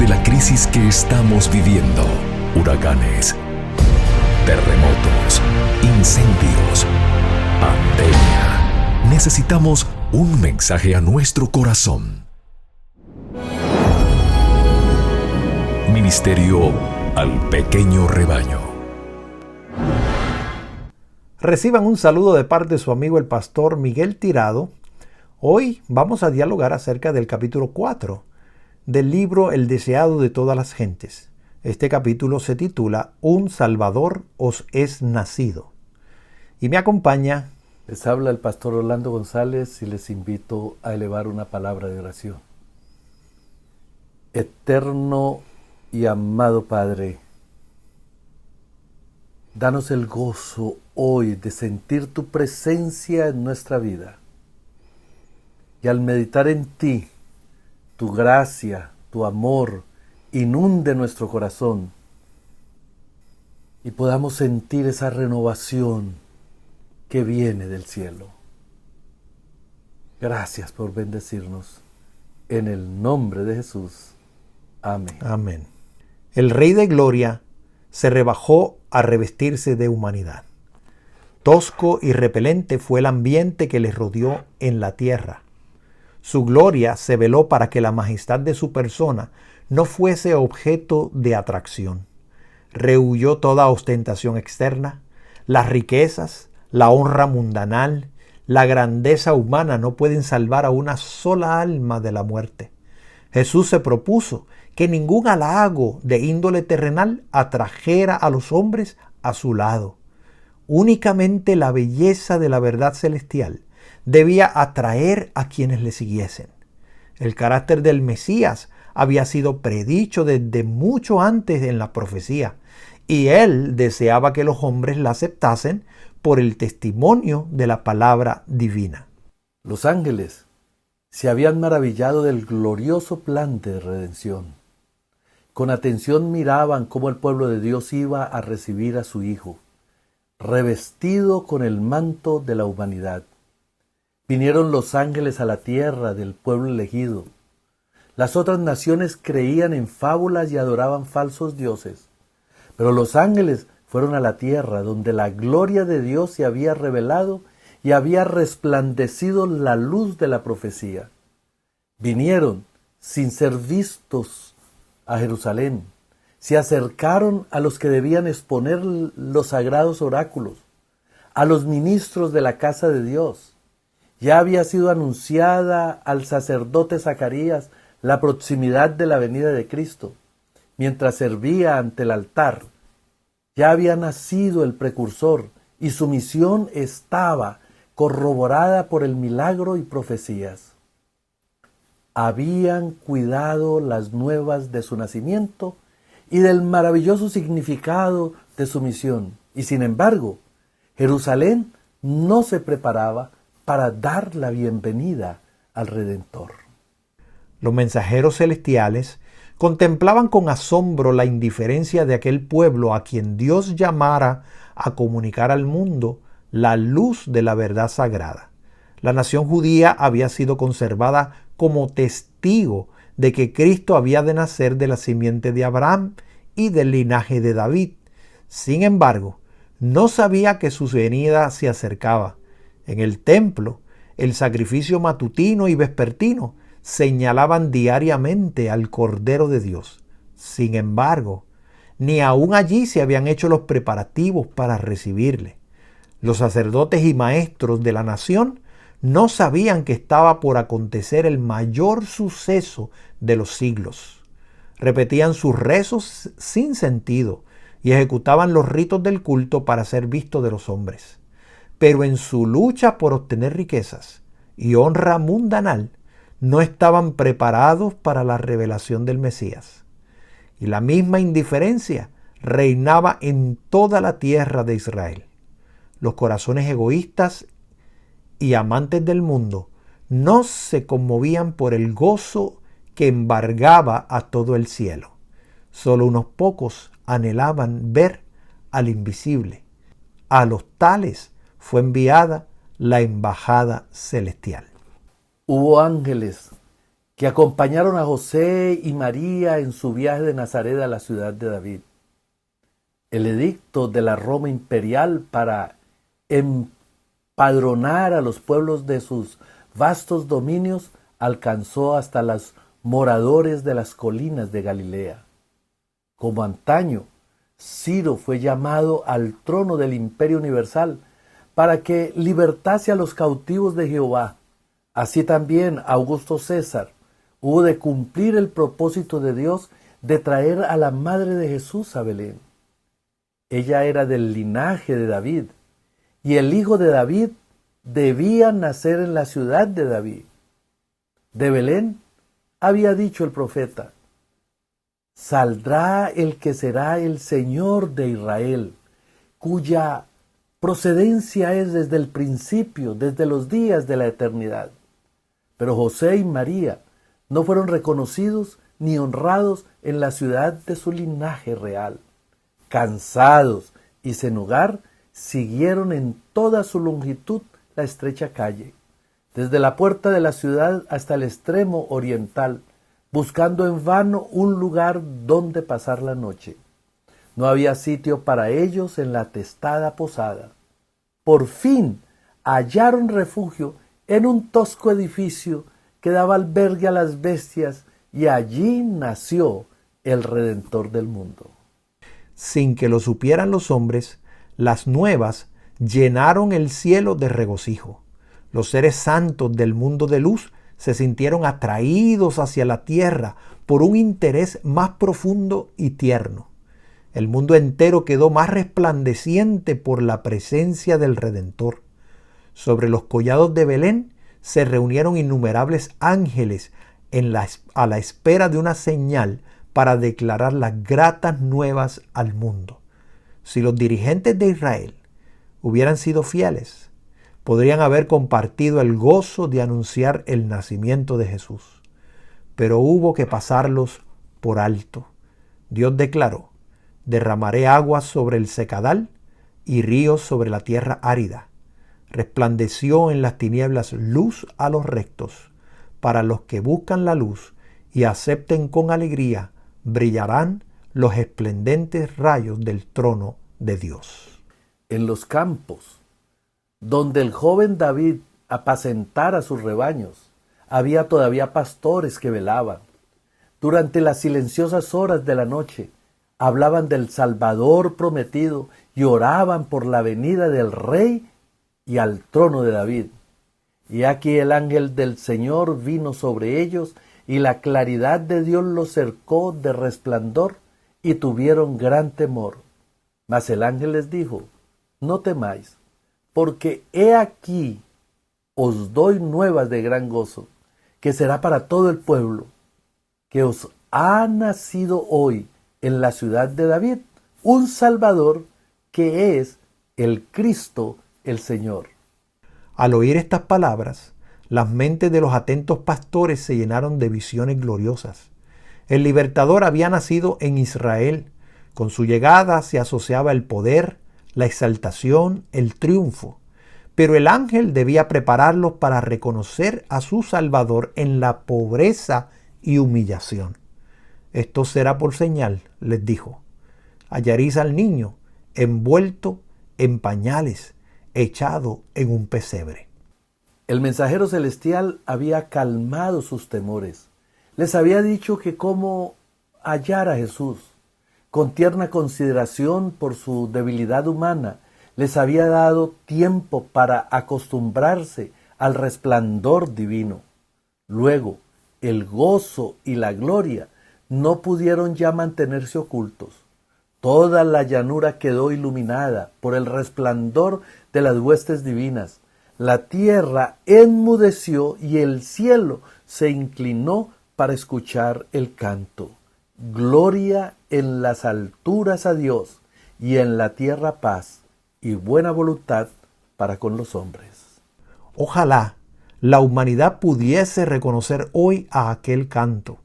de la crisis que estamos viviendo. Huracanes, terremotos, incendios, pandemia. Necesitamos un mensaje a nuestro corazón. Ministerio al pequeño rebaño. Reciban un saludo de parte de su amigo el pastor Miguel Tirado. Hoy vamos a dialogar acerca del capítulo 4 del libro El deseado de todas las gentes. Este capítulo se titula Un Salvador os es nacido. Y me acompaña... Les habla el pastor Orlando González y les invito a elevar una palabra de oración. Eterno y amado Padre, danos el gozo hoy de sentir tu presencia en nuestra vida. Y al meditar en ti, tu gracia, tu amor, inunde nuestro corazón y podamos sentir esa renovación que viene del cielo. Gracias por bendecirnos. En el nombre de Jesús. Amén. Amén. El Rey de Gloria se rebajó a revestirse de humanidad. Tosco y repelente fue el ambiente que le rodeó en la tierra. Su gloria se veló para que la majestad de su persona no fuese objeto de atracción. Rehuyó toda ostentación externa, las riquezas, la honra mundanal, la grandeza humana no pueden salvar a una sola alma de la muerte. Jesús se propuso que ningún halago de índole terrenal atrajera a los hombres a su lado. Únicamente la belleza de la verdad celestial debía atraer a quienes le siguiesen. El carácter del Mesías había sido predicho desde mucho antes en la profecía, y él deseaba que los hombres la aceptasen por el testimonio de la palabra divina. Los ángeles se habían maravillado del glorioso plan de redención. Con atención miraban cómo el pueblo de Dios iba a recibir a su Hijo, revestido con el manto de la humanidad. Vinieron los ángeles a la tierra del pueblo elegido. Las otras naciones creían en fábulas y adoraban falsos dioses. Pero los ángeles fueron a la tierra donde la gloria de Dios se había revelado y había resplandecido la luz de la profecía. Vinieron sin ser vistos a Jerusalén. Se acercaron a los que debían exponer los sagrados oráculos, a los ministros de la casa de Dios. Ya había sido anunciada al sacerdote Zacarías la proximidad de la venida de Cristo. Mientras servía ante el altar, ya había nacido el precursor y su misión estaba corroborada por el milagro y profecías. Habían cuidado las nuevas de su nacimiento y del maravilloso significado de su misión. Y sin embargo, Jerusalén no se preparaba para dar la bienvenida al Redentor. Los mensajeros celestiales contemplaban con asombro la indiferencia de aquel pueblo a quien Dios llamara a comunicar al mundo la luz de la verdad sagrada. La nación judía había sido conservada como testigo de que Cristo había de nacer de la simiente de Abraham y del linaje de David. Sin embargo, no sabía que su venida se acercaba. En el templo, el sacrificio matutino y vespertino señalaban diariamente al Cordero de Dios. Sin embargo, ni aún allí se habían hecho los preparativos para recibirle. Los sacerdotes y maestros de la nación no sabían que estaba por acontecer el mayor suceso de los siglos. Repetían sus rezos sin sentido y ejecutaban los ritos del culto para ser vistos de los hombres. Pero en su lucha por obtener riquezas y honra mundanal, no estaban preparados para la revelación del Mesías. Y la misma indiferencia reinaba en toda la tierra de Israel. Los corazones egoístas y amantes del mundo no se conmovían por el gozo que embargaba a todo el cielo. Solo unos pocos anhelaban ver al invisible. A los tales fue enviada la embajada celestial. Hubo ángeles que acompañaron a José y María en su viaje de Nazaret a la ciudad de David. El edicto de la Roma imperial para empadronar a los pueblos de sus vastos dominios alcanzó hasta los moradores de las colinas de Galilea. Como antaño, Ciro fue llamado al trono del imperio universal para que libertase a los cautivos de Jehová. Así también Augusto César hubo de cumplir el propósito de Dios de traer a la madre de Jesús a Belén. Ella era del linaje de David, y el hijo de David debía nacer en la ciudad de David. De Belén había dicho el profeta: saldrá el que será el Señor de Israel, cuya procedencia es desde el principio, desde los días de la eternidad. Pero José y María no fueron reconocidos ni honrados en la ciudad de su linaje real. Cansados y sin hogar, siguieron en toda su longitud la estrecha calle, desde la puerta de la ciudad hasta el extremo oriental, buscando en vano un lugar donde pasar la noche. No había sitio para ellos en la atestada posada. Por fin hallaron refugio en un tosco edificio que daba albergue a las bestias, y allí nació el Redentor del mundo. Sin que lo supieran los hombres, las nuevas llenaron el cielo de regocijo. Los seres santos del mundo de luz se sintieron atraídos hacia la tierra por un interés más profundo y tierno. El mundo entero quedó más resplandeciente por la presencia del Redentor. Sobre los collados de Belén se reunieron innumerables ángeles a la espera de una señal para declarar las gratas nuevas al mundo. Si los dirigentes de Israel hubieran sido fieles, podrían haber compartido el gozo de anunciar el nacimiento de Jesús. Pero hubo que pasarlos por alto. Dios declaró: derramaré aguas sobre el secadal y ríos sobre la tierra árida. Resplandeció en las tinieblas luz a los rectos. Para los que buscan la luz y acepten con alegría, brillarán los esplendentes rayos del trono de Dios. En los campos, donde el joven David apacentara sus rebaños, había todavía pastores que velaban. Durante las silenciosas horas de la noche, hablaban del Salvador prometido y oraban por la venida del Rey y al trono de David. Y aquí el ángel del Señor vino sobre ellos, y la claridad de Dios los cercó de resplandor, y tuvieron gran temor. Mas el ángel les dijo: no temáis, porque he aquí os doy nuevas de gran gozo, que será para todo el pueblo, que os ha nacido hoy en la ciudad de David un Salvador, que es el Cristo, el Señor. Al oír estas palabras, las mentes de los atentos pastores se llenaron de visiones gloriosas. El libertador había nacido en Israel. Con su llegada se asociaba el poder, la exaltación, el triunfo. Pero el ángel debía prepararlos para reconocer a su Salvador en la pobreza y humillación. Esto será por señal, les dijo. Hallaréis al niño envuelto en pañales, echado en un pesebre. El mensajero celestial había calmado sus temores. Les había dicho que cómo hallar a Jesús. Con tierna consideración por su debilidad humana, les había dado tiempo para acostumbrarse al resplandor divino. Luego, el gozo y la gloria no pudieron ya mantenerse ocultos. Toda la llanura quedó iluminada por el resplandor de las huestes divinas. La tierra enmudeció y el cielo se inclinó para escuchar el canto. Gloria en las alturas a Dios, y en la tierra paz y buena voluntad para con los hombres. Ojalá la humanidad pudiese reconocer hoy a aquel canto.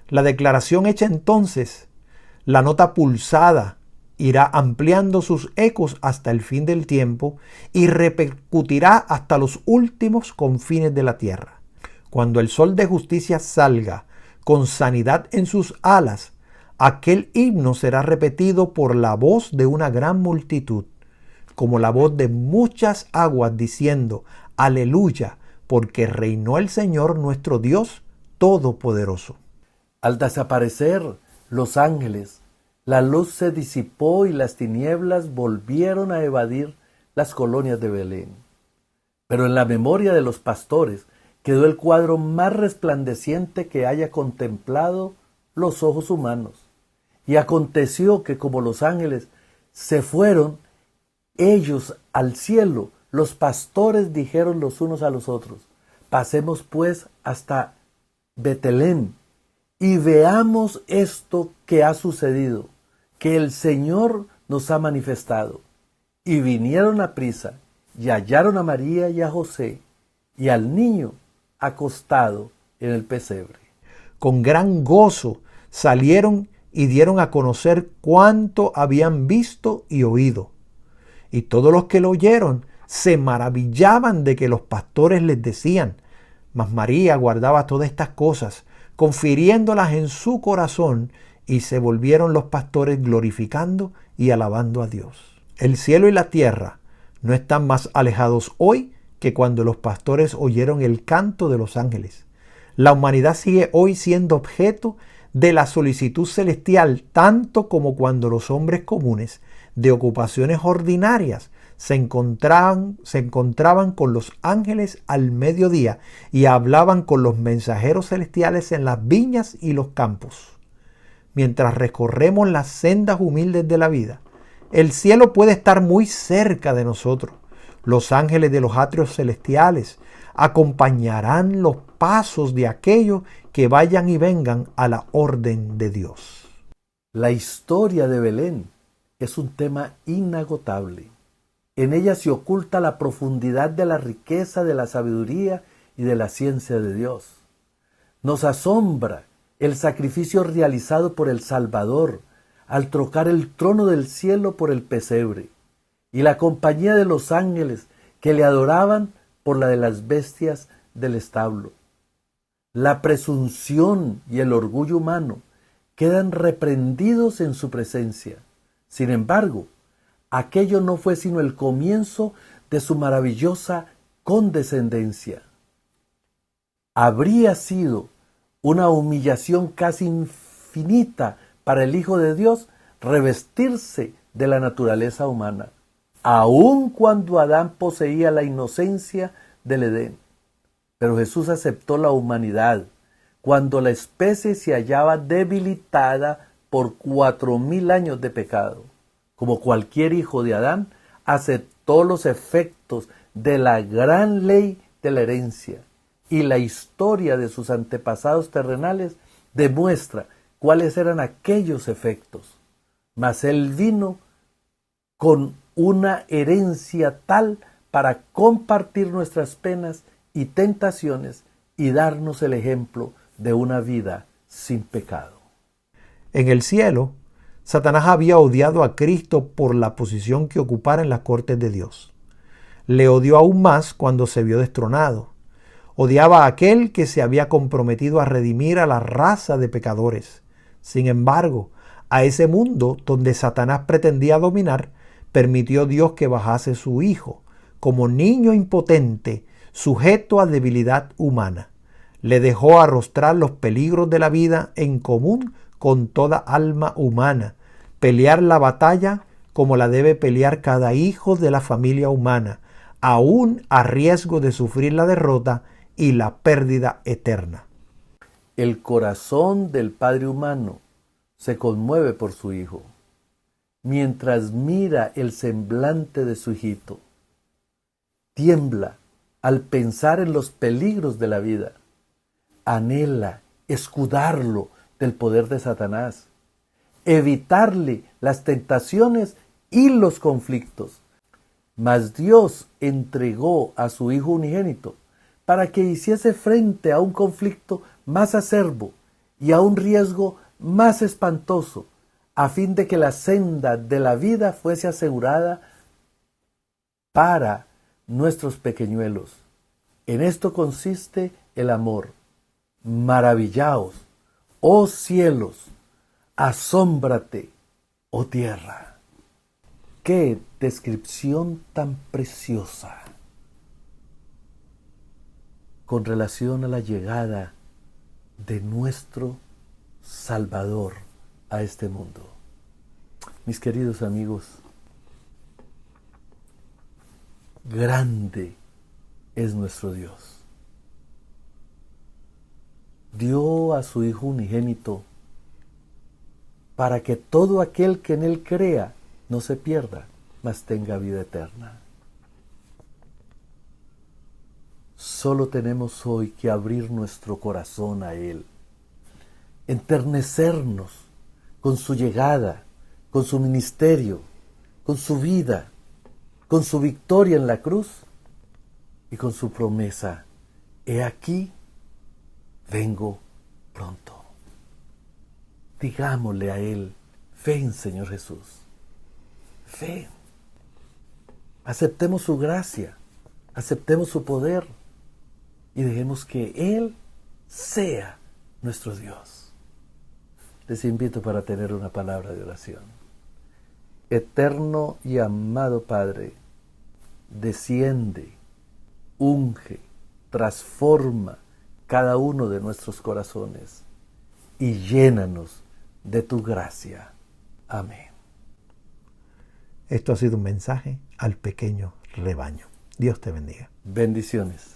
La declaración hecha entonces, la nota pulsada, irá ampliando sus ecos hasta el fin del tiempo y repercutirá hasta los últimos confines de la tierra. Cuando el sol de justicia salga con sanidad en sus alas, aquel himno será repetido por la voz de una gran multitud, como la voz de muchas aguas diciendo, aleluya, porque reinó el Señor nuestro Dios Todopoderoso. Al desaparecer los ángeles, la luz se disipó y las tinieblas volvieron a evadir las colonias de Belén. Pero en la memoria de los pastores quedó el cuadro más resplandeciente que haya contemplado los ojos humanos. Y aconteció que como los ángeles se fueron ellos al cielo, los pastores dijeron los unos a los otros, pasemos pues hasta Betlén y veamos esto que ha sucedido, que el Señor nos ha manifestado. Y vinieron a prisa y hallaron a María y a José y al niño acostado en el pesebre. Con gran gozo salieron y dieron a conocer cuánto habían visto y oído. Y todos los que lo oyeron se maravillaban de que los pastores les decían. Mas María guardaba todas estas cosas, confiriéndolas en su corazón, y se volvieron los pastores glorificando y alabando a Dios. El cielo y la tierra no están más alejados hoy que cuando los pastores oyeron el canto de los ángeles. La humanidad sigue hoy siendo objeto de la solicitud celestial, tanto como cuando los hombres comunes de ocupaciones ordinarias se encontraban con los ángeles al mediodía y hablaban con los mensajeros celestiales en las viñas y los campos. Mientras recorremos las sendas humildes de la vida, el cielo puede estar muy cerca de nosotros. Los ángeles de los atrios celestiales acompañarán los pasos de aquellos que vayan y vengan a la orden de Dios. La historia de Belén es un tema inagotable. En ella se oculta la profundidad de la riqueza de la sabiduría y de la ciencia de Dios. Nos asombra el sacrificio realizado por el Salvador al trocar el trono del cielo por el pesebre, y la compañía de los ángeles que le adoraban por la de las bestias del establo. La presunción y el orgullo humano quedan reprendidos en su presencia. Sin embargo, aquello no fue sino el comienzo de su maravillosa condescendencia. Habría sido una humillación casi infinita para el Hijo de Dios revestirse de la naturaleza humana, aun cuando Adán poseía la inocencia del Edén. Pero Jesús aceptó la humanidad cuando la especie se hallaba debilitada por 4000 años de pecado. Como cualquier hijo de Adán, aceptó los efectos de la gran ley de la herencia, y la historia de sus antepasados terrenales demuestra cuáles eran aquellos efectos. Mas Él vino con una herencia tal para compartir nuestras penas y tentaciones y darnos el ejemplo de una vida sin pecado. En el cielo, Satanás había odiado a Cristo por la posición que ocupara en las cortes de Dios. Le odió aún más cuando se vio destronado. Odiaba a aquel que se había comprometido a redimir a la raza de pecadores. Sin embargo, a ese mundo donde Satanás pretendía dominar, permitió Dios que bajase su Hijo, como niño impotente, sujeto a debilidad humana. Le dejó arrostrar los peligros de la vida en común con toda alma humana, pelear la batalla como la debe pelear cada hijo de la familia humana, aún a riesgo de sufrir la derrota y la pérdida eterna. El corazón del Padre humano se conmueve por su Hijo, mientras mira el semblante de su hijito. Tiembla al pensar en los peligros de la vida. Anhela escudarlo del poder de Satanás, evitarle las tentaciones y los conflictos. Mas Dios entregó a su Hijo unigénito para que hiciese frente a un conflicto más acerbo y a un riesgo más espantoso, a fin de que la senda de la vida fuese asegurada para nuestros pequeñuelos. En esto consiste el amor. Maravillaos, oh cielos, asómbrate, oh tierra. ¡Qué descripción tan preciosa! Con relación a la llegada de nuestro Salvador a este mundo. Mis queridos amigos, grande es nuestro Dios. Dio a su Hijo unigénito para que todo aquel que en Él crea no se pierda, mas tenga vida eterna. Solo tenemos hoy que abrir nuestro corazón a Él, enternecernos con su llegada, con su ministerio, con su vida, con su victoria en la cruz y con su promesa: he aquí, vengo pronto. Digámosle a Él: ven, Señor Jesús, ven. Aceptemos su gracia, aceptemos su poder y dejemos que Él sea nuestro Dios. Les invito para tener una palabra de oración. Eterno y amado Padre, desciende, unge, transforma cada uno de nuestros corazones y llénanos de tu gracia. Amén. Esto ha sido un mensaje al pequeño rebaño. Dios te bendiga. Bendiciones.